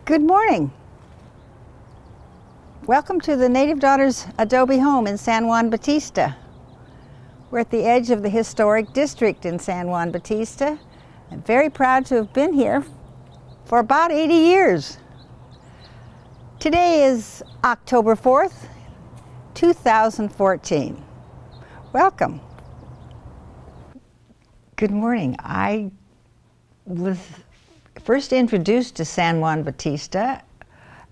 Good morning. Welcome to the Native Daughters Adobe Home in San Juan Bautista. We're at the edge of the historic district in San Juan Bautista. I'm very proud to have been here for about 80 years. Today is October 4th, 2014. Welcome. Good morning. I was first introduced to San Juan Bautista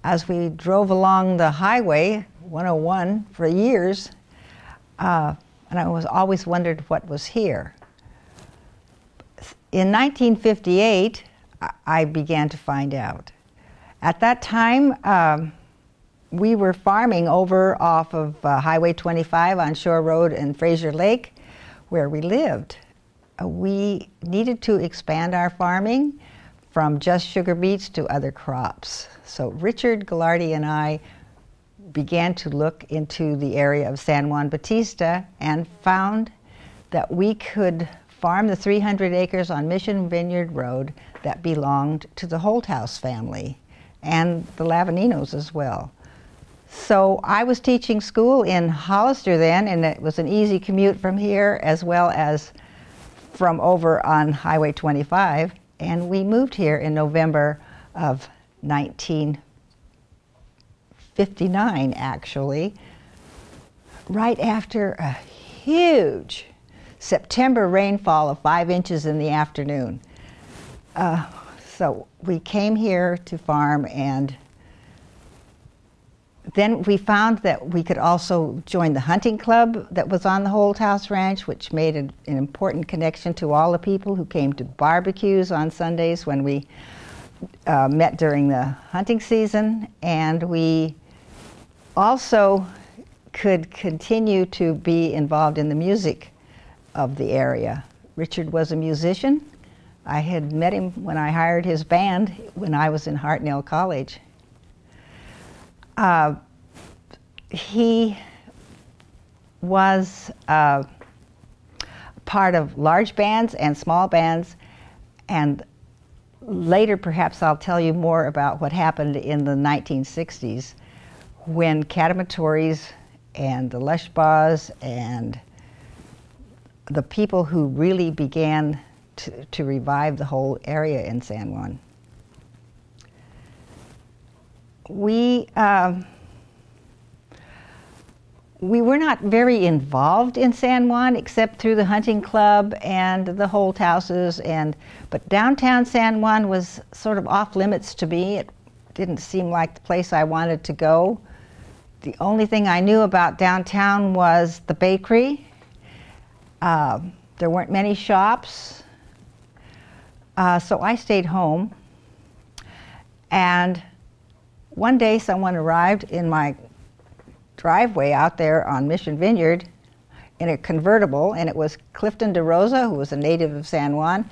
as we drove along the highway 101 for years, and I always wondered what was here. In 1958, I began to find out. At that time, we were farming over off of Highway 25 on Shore Road and Fraser Lake, where we lived. We needed to expand our farming from just sugar beets to other crops. So Richard Gularte and I began to look into the area of San Juan Bautista and found that we could farm the 300 acres on Mission Vineyard Road that belonged to the Holthouse family and the Lavaninos as well. So I was teaching school in Hollister then, and it was an easy commute from here as well as from over on Highway 25. And we moved here in November of 1959, actually, right after a huge September rainfall of 5 inches in the afternoon. So we came here to farm, and then we found that we could also join the hunting club that was on the Holthouse Ranch, which made an important connection to all the people who came to barbecues on Sundays when we met during the hunting season. And we also could continue to be involved in the music of the area. Richard was a musician. I had met him when I hired his band when I was in Hartnell College. He was part of large bands and small bands, and later perhaps I'll tell you more about what happened in the 1960s when Catamatories and the Lushbas and the people who really began to revive the whole area in San Juan. We were not very involved in San Juan except through the hunting club and the Holthouses, but downtown San Juan was sort of off limits to me. It didn't seem like the place I wanted to go. The only thing I knew about downtown was the bakery. There weren't many shops, so I stayed home. And one day someone arrived in my driveway out there on Mission Vineyard in a convertible, and it was Clifton DeRosa, who was a native of San Juan,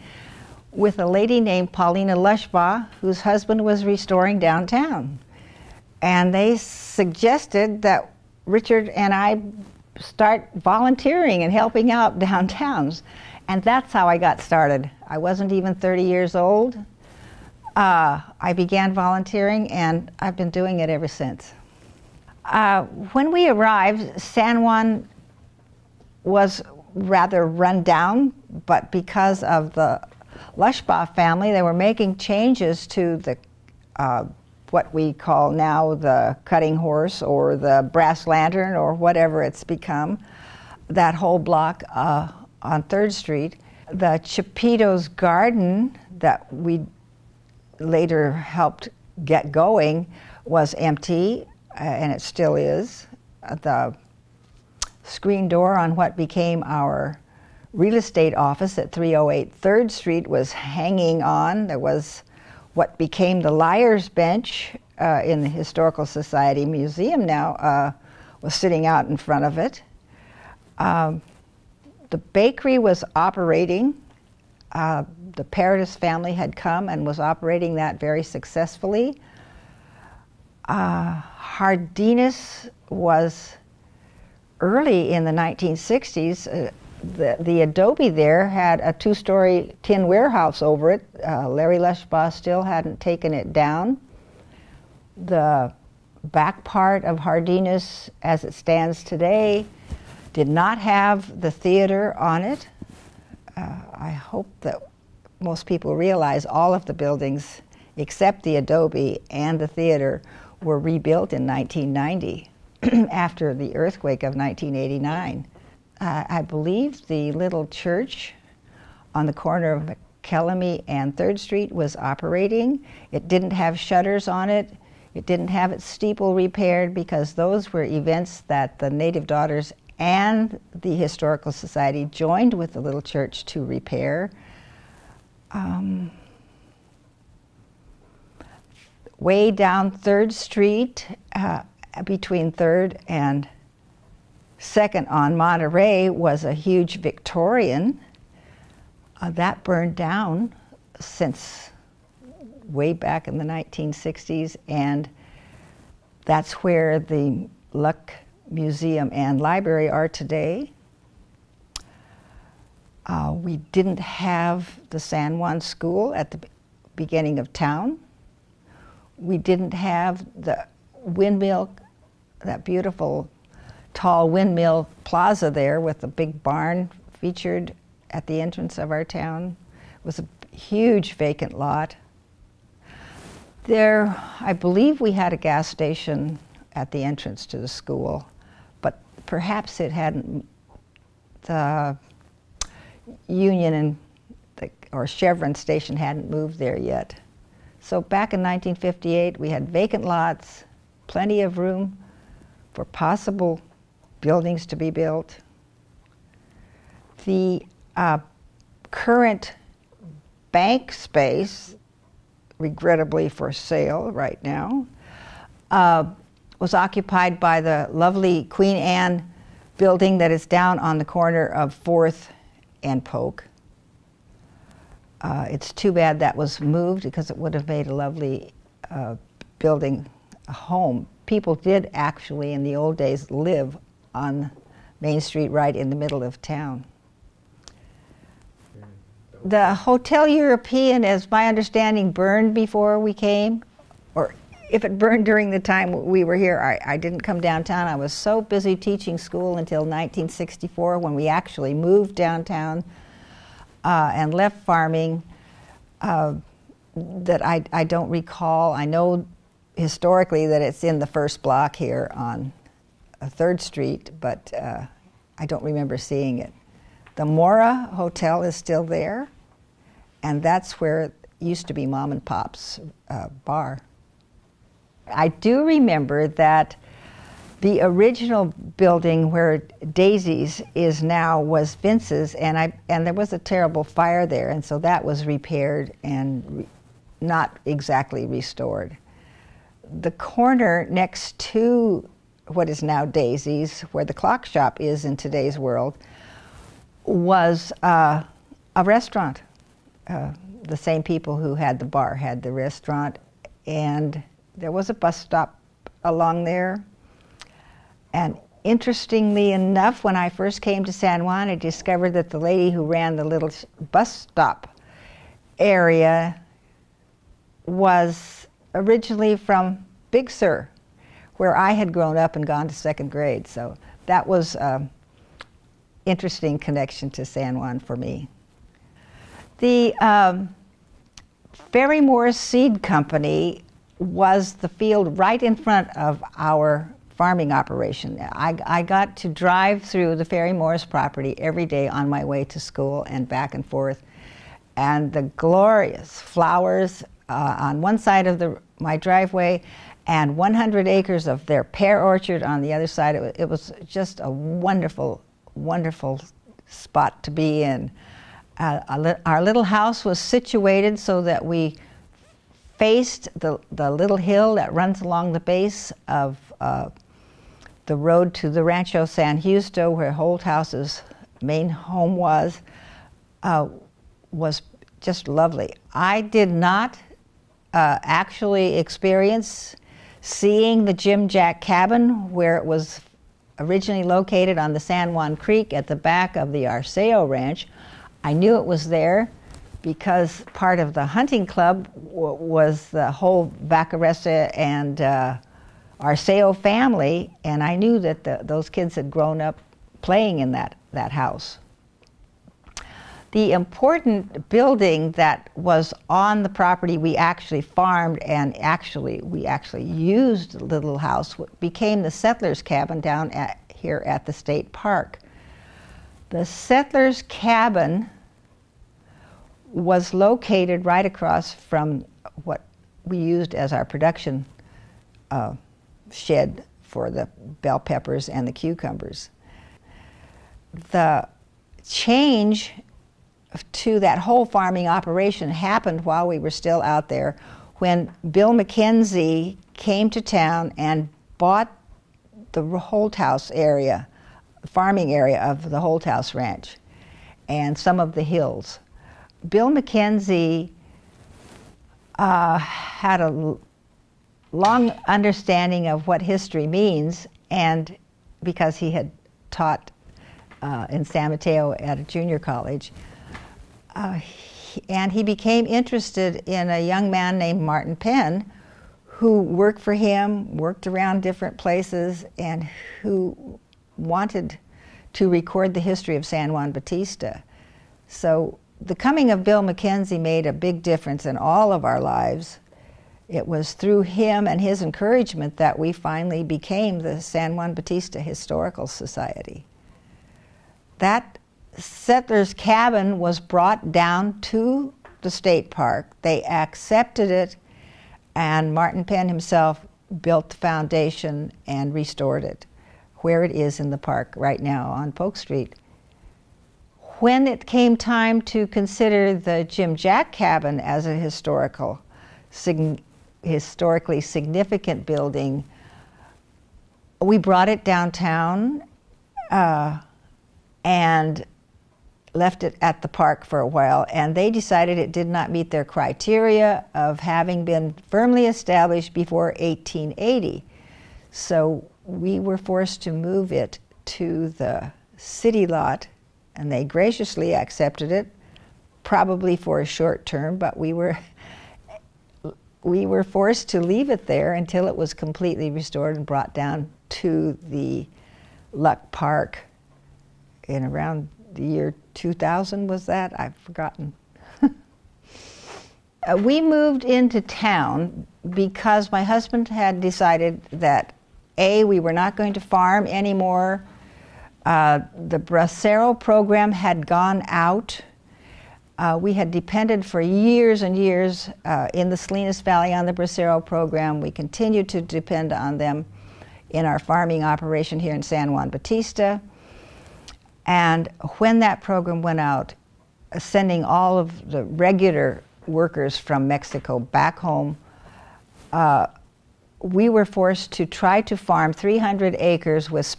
with a lady named Paulina Lushba, whose husband was restoring downtown. And they suggested that Richard and I start volunteering and helping out downtowns. And that's how I got started. I wasn't even 30 years old. I began volunteering, and I've been doing it ever since. When we arrived, San Juan was rather run down, but because of the Lushba family, they were making changes to the what we call now the Cutting Horse or the Brass Lantern or whatever it's become, that whole block on 3rd Street. The Chapito's Garden that we later helped get going was empty, and it still is. The screen door on what became our real estate office at 308 3rd Street was hanging on. There was what became the Liar's Bench in the Historical Society Museum now was sitting out in front of it. The bakery was operating. The Paradis family had come and was operating that very successfully. Hardinus was early in the 1960s. The adobe there had a 2-story tin warehouse over it. Larry Lushba still hadn't taken it down. The back part of Jardines, as it stands today, did not have the theater on it. I hope that most people realize all of the buildings, except the adobe and the theater, were rebuilt in 1990 after the earthquake of 1989. I believe the little church on the corner of McKellamey and 3rd Street was operating. It didn't have shutters on it. It didn't have its steeple repaired because those were events that the Native Daughters and the Historical Society joined with the little church to repair. Way down 3rd Street, between 3rd and 2nd on Monterey, was a huge Victorian. That burned down since way back in the 1960s, and that's where the Luck Museum and Library are today. We didn't have the San Juan School at the beginning of town. We didn't have the windmill, that beautiful tall windmill plaza there with the big barn featured at the entrance of our town. It was a huge vacant lot. There, I believe we had a gas station at the entrance to the school, but perhaps it hadn't, the Union and or Chevron station hadn't moved there yet. So back in 1958, we had vacant lots, plenty of room for possible buildings to be built. The current bank space, regrettably for sale right now, was occupied by the lovely Queen Anne building that is down on the corner of 4th and Polk. It's too bad that was moved because it would have made a lovely building, a home. People did actually in the old days live on Main Street right in the middle of town. The Hotel European, as my understanding, burned before we came, or if it burned during the time we were here, I didn't come downtown. I was so busy teaching school until 1964 when we actually moved downtown and left farming that I don't recall. I know historically that it's in the first block here on 3rd Street, but I don't remember seeing it. The Mora Hotel is still there, and that's where it used to be Mom and Pop's bar. I do remember that the original building where Daisy's is now was Vince's, and there was a terrible fire there, and so that was repaired and not exactly restored. The corner next to what is now Daisy's, where the clock shop is in today's world, was a restaurant. The same people who had the bar had the restaurant, and there was a bus stop along there. And interestingly enough, when I first came to San Juan, I discovered that the lady who ran the little bus stop area was originally from Big Sur, where I had grown up and gone to 2nd grade. So that was an interesting connection to San Juan for me. The Ferry-Moore's Seed Company was the field right in front of our farming operation. I got to drive through the Ferry-Moore's property every day on my way to school and back and forth. And the glorious flowers on one side of my driveway and 100 acres of their pear orchard on the other side. It was just a wonderful, wonderful spot to be in. Our little house was situated so that we faced the little hill that runs along the base of the road to the Rancho San Justo, where Holthouse's main home was just lovely. I did not actually experience seeing the Jim Jack cabin where it was originally located on the San Juan Creek at the back of the Arceo Ranch. I knew it was there because part of the hunting club was the whole Vaccarezza and Arceo family, and I knew that those kids had grown up playing in that house. The important building that was on the property we actually farmed and we actually used the little house became the settlers' cabin down here at the state park. The settlers' cabin was located right across from what we used as our production shed for the bell peppers and the cucumbers. The change to that whole farming operation happened while we were still out there, when Bill McKenzie came to town and bought the Holt House area, farming area of the Holt House Ranch and some of the hills. Bill McKenzie had a long understanding of what history means, and because he had taught in San Mateo at a junior college, and he became interested in a young man named Martin Penn, who worked for him, worked around different places, and who wanted to record the history of San Juan Bautista. So the coming of Bill McKenzie made a big difference in all of our lives. It was through him and his encouragement that we finally became the San Juan Bautista Historical Society. That settlers' cabin was brought down to the state park. They accepted it, and Martin Penn himself built the foundation and restored it, where it is in the park right now on Polk Street. When it came time to consider the Jim Jack cabin as a historically significant building, we brought it downtown and left it at the park for a while, and they decided it did not meet their criteria of having been firmly established before 1880. So we were forced to move it to the city lot, and they graciously accepted it, probably for a short term, but we were forced to leave it there until it was completely restored and brought down to the Luck Park in around the year 2000, was that? I've forgotten. We moved into town because my husband had decided that A, we were not going to farm anymore. The Bracero program had gone out. We had depended for years and years in the Salinas Valley on the Bracero program. We continued to depend on them in our farming operation here in San Juan Bautista. And when that program went out, sending all of the regular workers from Mexico back home, we were forced to try to farm 300 acres with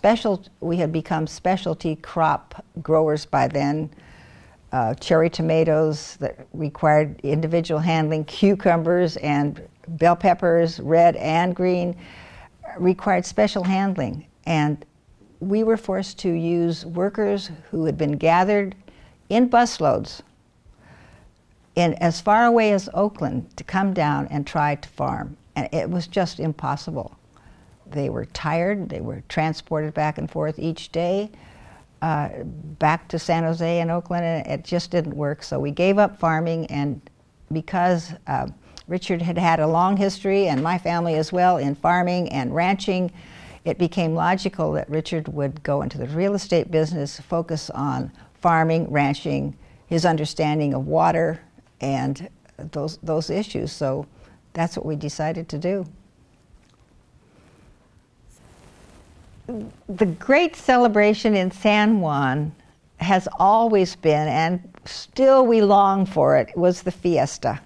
we had become specialty crop growers by then. Cherry tomatoes that required individual handling, cucumbers and bell peppers, red and green, required special handling. And we were forced to use workers who had been gathered in busloads in as far away as Oakland to come down and try to farm. And it was just impossible. They were tired. They were transported back and forth each day, back to San Jose and Oakland, and it just didn't work. So we gave up farming, and because Richard had had a long history, and my family as well, in farming and ranching, it became logical that Richard would go into the real estate business, focus on farming, ranching, his understanding of water, and those issues. So that's what we decided to do. The great celebration in San Juan has always been, and still we long for it, was the fiesta.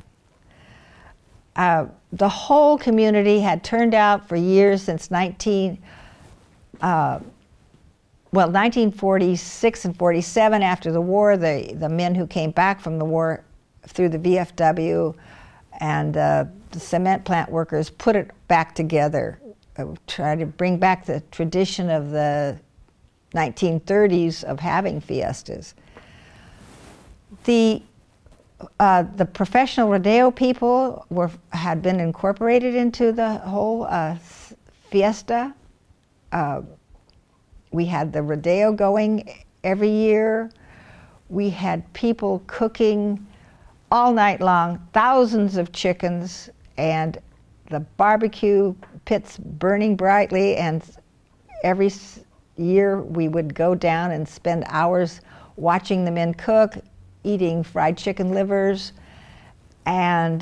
The whole community had turned out for years since 1946 and 47. After the war, the men who came back from the war through the VFW and the cement plant workers put it back together, try to bring back the tradition of the 1930s of having fiestas. The The professional rodeo people had been incorporated into the whole fiesta. We had the rodeo going every year. We had people cooking all night long, thousands of chickens, and the barbecue pits burning brightly, and every year we would go down and spend hours watching the men cook, eating fried chicken livers, and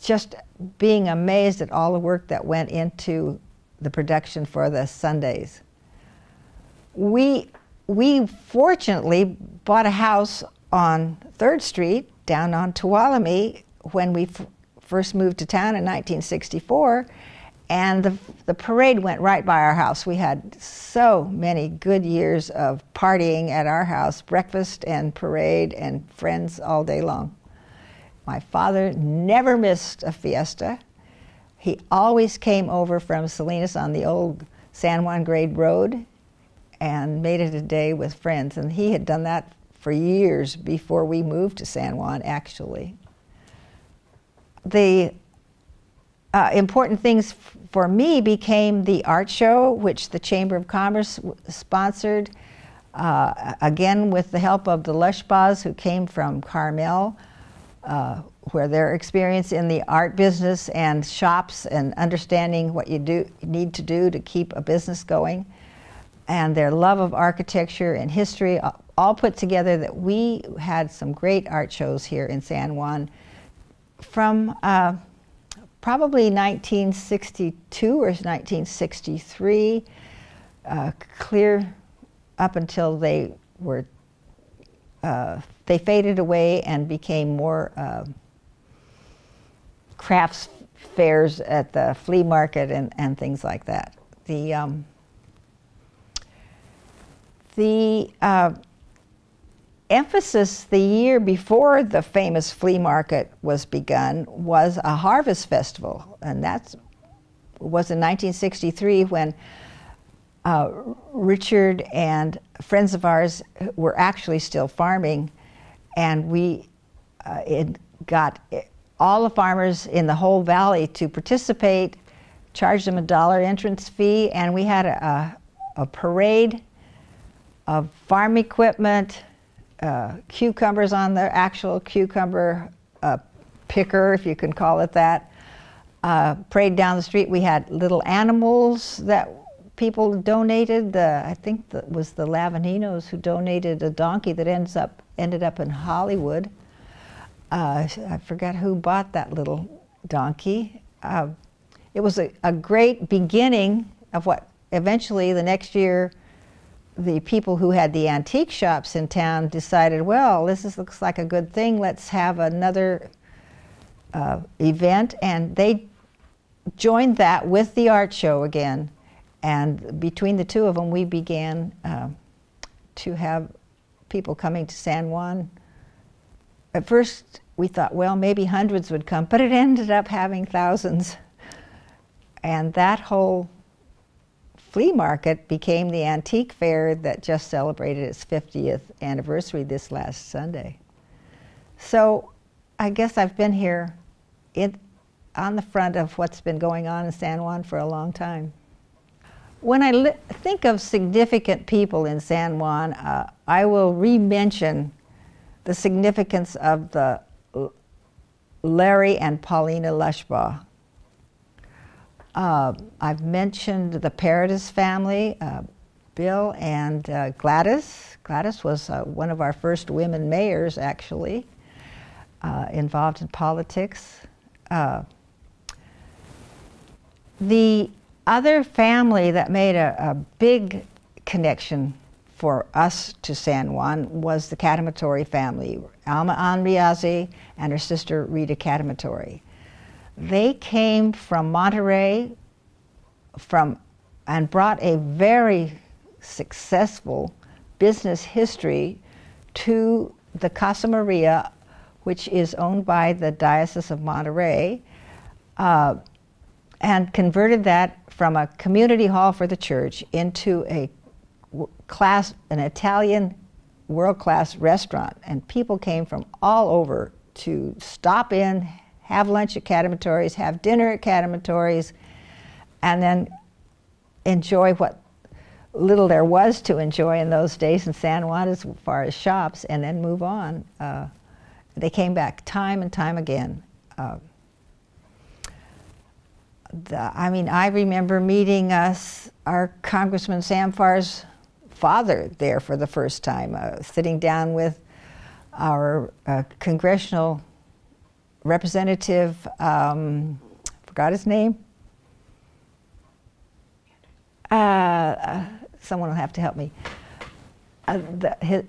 just being amazed at all the work that went into the production for the Sundays. We fortunately bought a house on 3rd Street down on Tuolumne when we first moved to town in 1964, and the parade went right by our house. We had so many good years of partying at our house, breakfast and parade and friends all day long. My father never missed a fiesta. He always came over from Salinas on the old San Juan Grade Road and made it a day with friends. And he had done that for years before we moved to San Juan, actually. The important things for me became the art show, which the Chamber of Commerce sponsored, again with the help of the Lushbas who came from Carmel, where their experience in the art business and shops and understanding what you need to do to keep a business going, and their love of architecture and history, all put together that we had some great art shows here in San Juan from probably 1962 or 1963, clear up until they faded away and became more crafts fairs at the flea market and things like that. The emphasis the year before the famous flea market was begun was a harvest festival, and that was in 1963 when Richard and friends of ours were actually still farming, and we got all the farmers in the whole valley to participate, charged them $1 entrance fee, and we had a parade of farm equipment, cucumbers on the actual cucumber picker, if you can call it that. Parade down the street. We had little animals that people donated. I think that was the Lavaninos who donated a donkey that ended up in Hollywood. I forgot who bought that little donkey. It was a great beginning of what eventually the next year the people who had the antique shops in town decided, well, looks like a good thing, let's have another event, and they joined that with the art show again, and between the two of them we began to have people coming to San Juan. At first we thought, well, maybe hundreds would come, but it ended up having thousands, and that whole flea market became the antique fair that just celebrated its 50th anniversary this last Sunday. So I guess I've been here on the front of what's been going on in San Juan for a long time. When I think of significant people in San Juan, I will re-mention the significance of the Larry and Paulina Lushbaugh. I've mentioned the Paradis family, Bill and Gladys. Gladys was one of our first women mayors, actually, involved in politics. The other family that made a big connection for us to San Juan was the Catamatori family, Alma Anriazi and her sister Rita Catamatori. They came from Monterey and brought a very successful business history to the Casa Maria, which is owned by the Diocese of Monterey, and converted that from a community hall for the church into an Italian world-class restaurant. And people came from all over to stop in, have lunch at Cadamatories, have dinner at Cadamatories, and then enjoy what little there was to enjoy in those days in San Juan as far as shops, and then move on. They came back time and time again. I remember meeting our Congressman Sam Farr's father there for the first time, sitting down with our congressional representative, forgot his name. Someone will have to help me.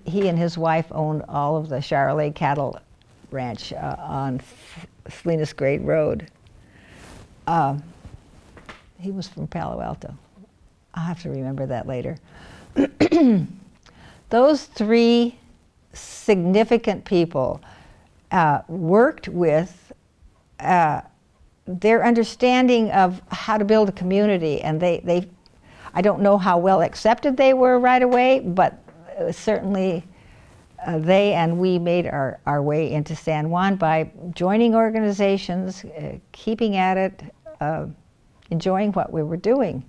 He and his wife owned all of the Charolais cattle ranch on Salinas Grade Road. He was from Palo Alto. I'll have to remember that later. Those three significant people worked with their understanding of how to build a community, and I don't know how well accepted they were right away, but certainly they and we made our way into San Juan by joining organizations, keeping at it, enjoying what we were doing.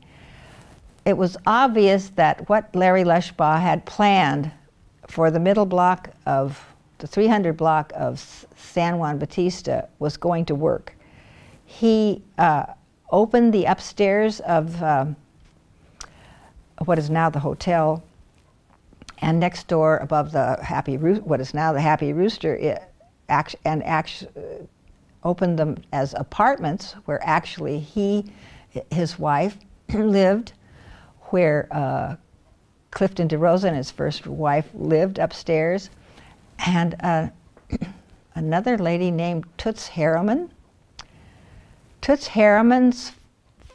It was obvious that what Larry Lushbaugh had planned for the middle block of the 300 block of San Juan Bautista was going to work. He opened the upstairs of what is now the hotel, and next door above the what is now the Happy Rooster, opened them as apartments where actually his wife lived, where Clifton DeRosa and his first wife lived upstairs, and another lady named Toots Harriman. Toots Harriman's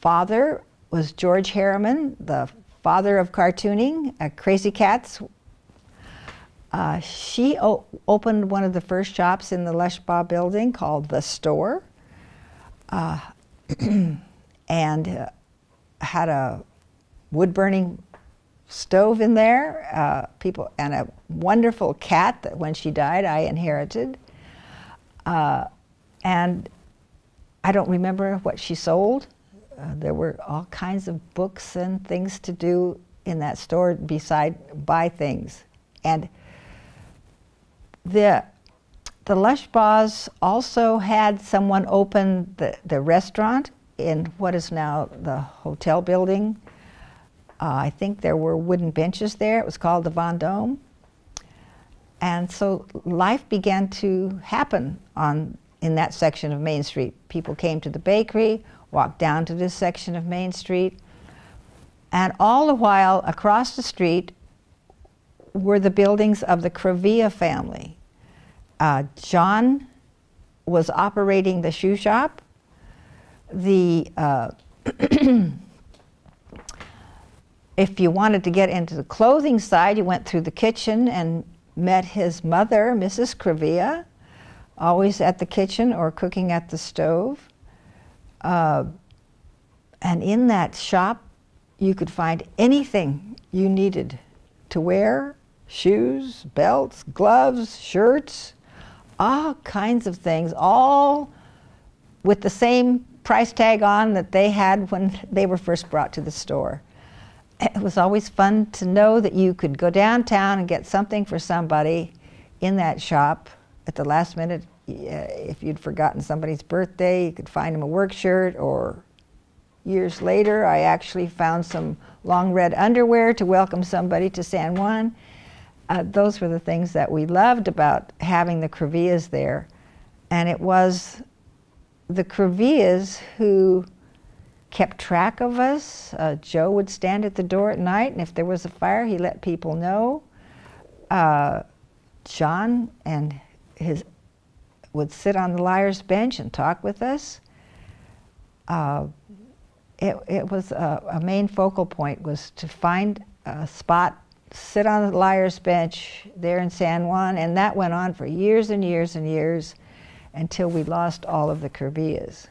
father was George Harriman, the father of cartooning, Crazy Cats. She opened one of the first shops in the Lushbaugh building called The Store, and had a wood-burning stove in there, and a wonderful cat that when she died I inherited. And I don't remember what she sold. There were all kinds of books and things to do in that store beside buy things. And the Lushbaughs also had someone open the restaurant in what is now the hotel building. I think there were wooden benches there. It was called the Vendome. And so life began to happen in that section of Main Street. People came to the bakery, walked down to this section of Main Street, and all the while across the street were the buildings of the Crevilla family. John was operating the shoe shop. If you wanted to get into the clothing side, you went through the kitchen and met his mother, Mrs. Crevilla, always at the kitchen or cooking at the stove. And in that shop, you could find anything you needed to wear: shoes, belts, gloves, shirts, all kinds of things, all with the same price tag on that they had when they were first brought to the store. It was always fun to know that you could go downtown and get something for somebody in that shop at the last minute. If you'd forgotten somebody's birthday, you could find them a work shirt, or years later, I actually found some long red underwear to welcome somebody to San Juan. Those were the things that we loved about having the Crevillas there. And it was the Crevillas who kept track of us. Joe would stand at the door at night, and if there was a fire, he let people know. John and would sit on the liar's bench and talk with us. It was a main focal point, was to find a spot, sit on the liar's bench there in San Juan, and that went on for years and years and years until we lost all of the Crevillas.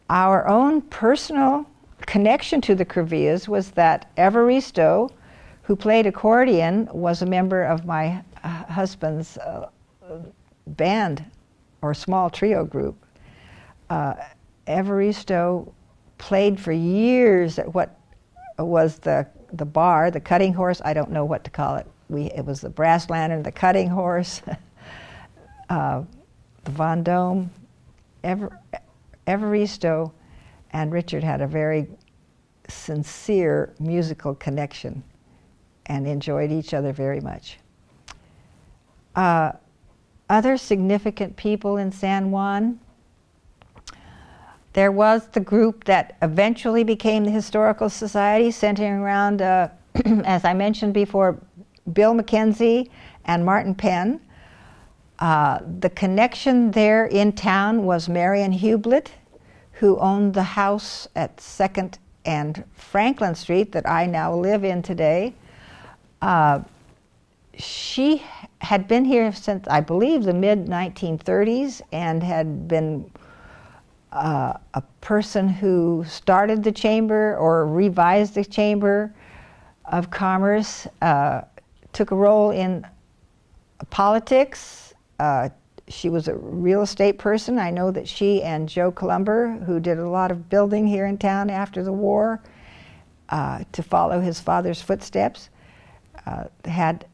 Our own personal connection to the Crevillas was that Evaristo, who played accordion, was a member of my husband's band or small trio group. Evaristo played for years at what was the bar, the cutting horse. I don't know what to call it. It was the Brass Lantern, the Cutting Horse, the Vendome. Evaristo and Richard had a very sincere musical connection and enjoyed each other very much. Other significant people in San Juan, there was the group that eventually became the Historical Society, centering around, as I mentioned before, Bill Mackenzie and Martin Penn. The connection there in town was Marion Hublet, who owned the house at 2nd and Franklin Street that I now live in today. She had been here since, I believe, the mid-1930s, and had been a person who started the chamber or revised the Chamber of Commerce, took a role in politics. She was a real estate person. I know that she and Joe Columber, who did a lot of building here in town after the war, to follow his father's footsteps, had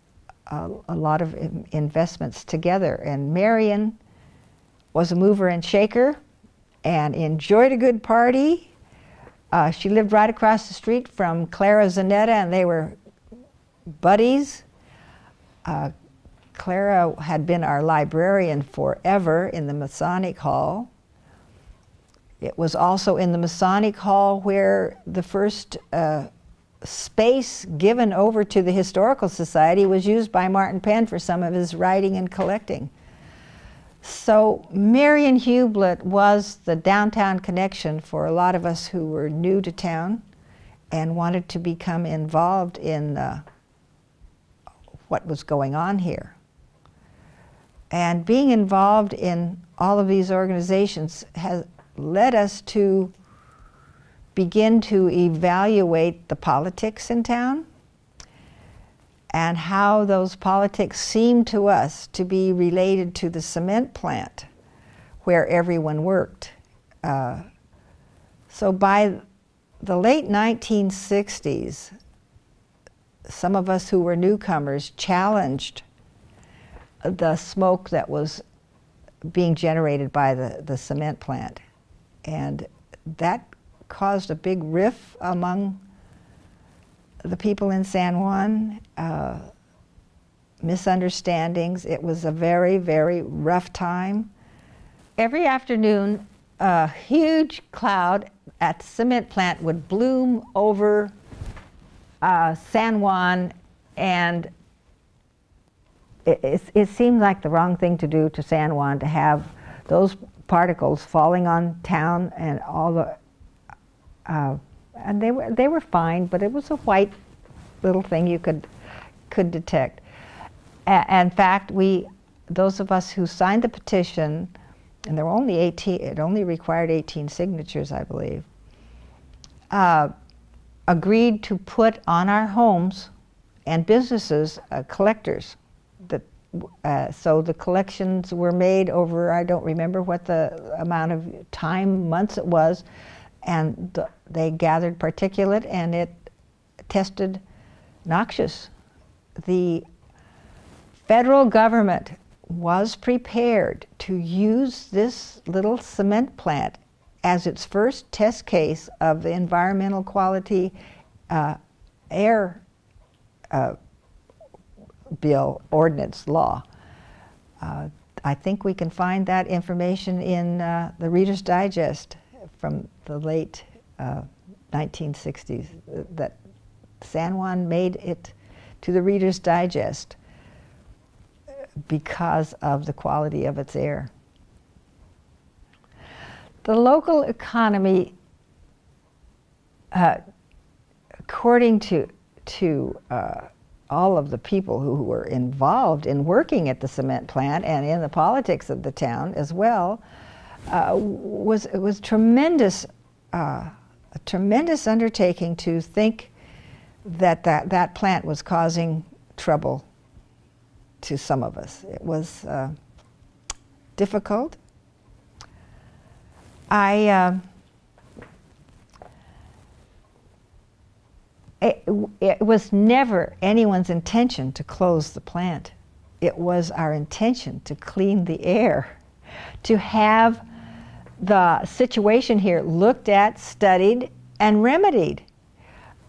a lot of investments together. And Marion was a mover and shaker and enjoyed a good party. She lived right across the street from Clara Zanetta, and they were buddies. Clara had been our librarian forever in the Masonic Hall. It was also in the Masonic Hall where the first space given over to the Historical Society was used by Martin Penn for some of his writing and collecting. So Marion Hublet was the downtown connection for a lot of us who were new to town and wanted to become involved in what was going on here. And being involved in all of these organizations has led us to begin to evaluate the politics in town and how those politics seem to us to be related to the cement plant where everyone worked. So by the late 1960s, some of us who were newcomers challenged the smoke that was being generated by the cement plant. And that caused a big rift among the people in San Juan, misunderstandings. It was a very, very rough time. Every afternoon, a huge cloud at the cement plant would bloom over San Juan, and it seemed like the wrong thing to do to San Juan, to have those particles falling on town and all the and they were fine, but it was a white little thing you could detect. In fact, those of us who signed the petition, and there were only 18, it only required 18 signatures, I believe, agreed to put on our homes and businesses collectors. So the collections were made over, I don't remember what the amount of time, months it was, and they gathered particulate and it tested noxious. The federal government was prepared to use this little cement plant as its first test case of the environmental quality air bill, ordinance, law. I think we can find that information in the Reader's Digest from the late 1960s, that San Juan made it to the Reader's Digest because of the quality of its air. The local economy, according to all of the people who were involved in working at the cement plant and in the politics of the town as well, was tremendous, a tremendous undertaking to think that plant was causing trouble to some of us. It was difficult. It was never anyone's intention to close the plant. It was our intention to clean the air, to have the situation here looked at, studied, and remedied.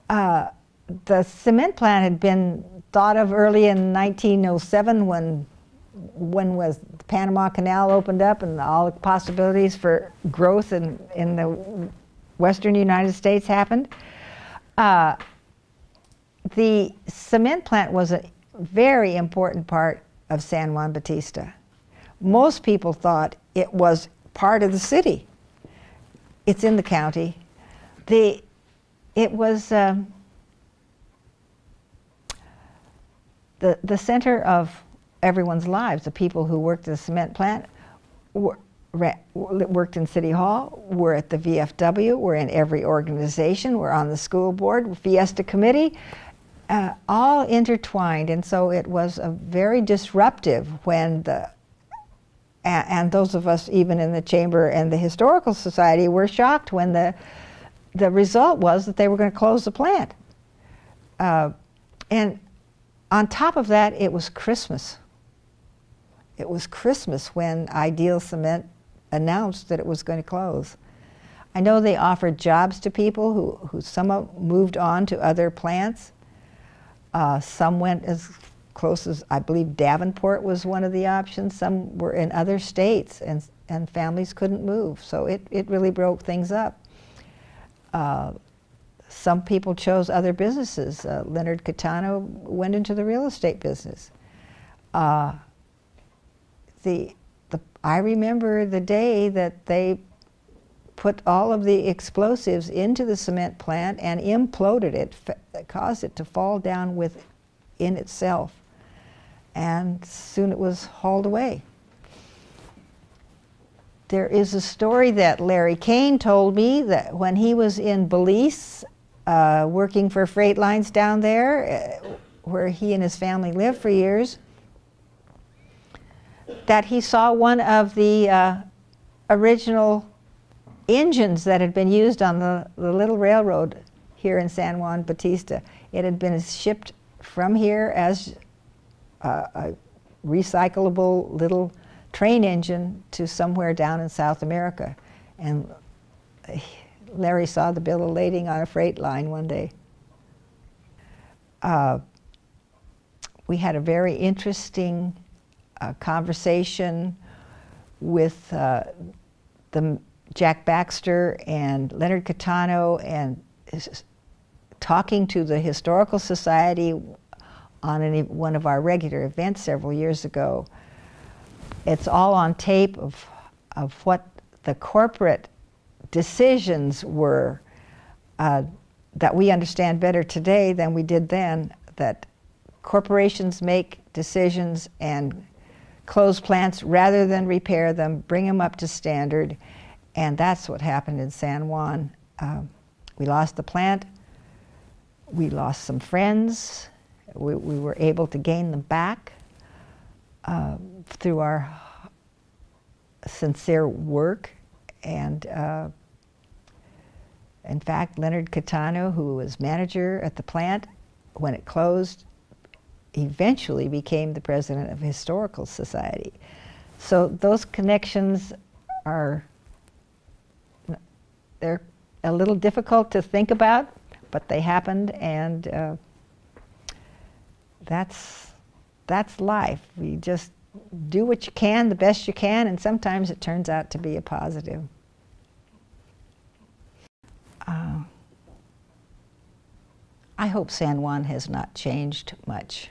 The cement plant had been thought of early in 1907 when was the Panama Canal opened up and all the possibilities for growth in the western United States happened. The cement plant was a very important part of San Juan Bautista. Most people thought it was part of the city. It's in the county. It was the center of everyone's lives. The people who worked at the cement plant worked in City Hall, were at the VFW, were in every organization, were on the school board, Fiesta Committee, all intertwined. And so it was a very disruptive when and those of us even in the Chamber and the Historical Society were shocked when the result was that they were going to close the plant. And on top of that, it was Christmas. It was Christmas when Ideal Cement announced that it was going to close. I know they offered jobs to people who some moved on to other plants. Some went as close as, I believe Davenport was one of the options. Some were in other states, and families couldn't move. So it really broke things up. Some people chose other businesses. Leonard Catano went into the real estate business. I remember the day that they put all of the explosives into the cement plant and imploded it, caused it to fall down within itself. And soon it was hauled away. There is a story that Larry Kane told me that when he was in Belize, working for freight lines down there, where he and his family lived for years, that he saw one of the original engines that had been used on the little railroad here in San Juan Bautista. It had been shipped from here as a recyclable little train engine to somewhere down in South America. And Larry saw the bill of lading on a freight line one day. We had a very interesting conversation with Jack Baxter and Leonard Catano, and talking to the Historical Society on one of our regular events several years ago. It's all on tape of what the corporate decisions were that we understand better today than we did then, that corporations make decisions and close plants rather than repair them, bring them up to standard, and that's what happened in San Juan. We lost the plant, we lost some friends, we were able to gain them back through our sincere work. And in fact, Leonard Catano, who was manager at the plant when it closed, eventually became the president of the Historical Society. So those connections they're a little difficult to think about, but they happened, and that's life. We just do what you can, the best you can, and sometimes it turns out to be a positive. I hope San Juan has not changed much.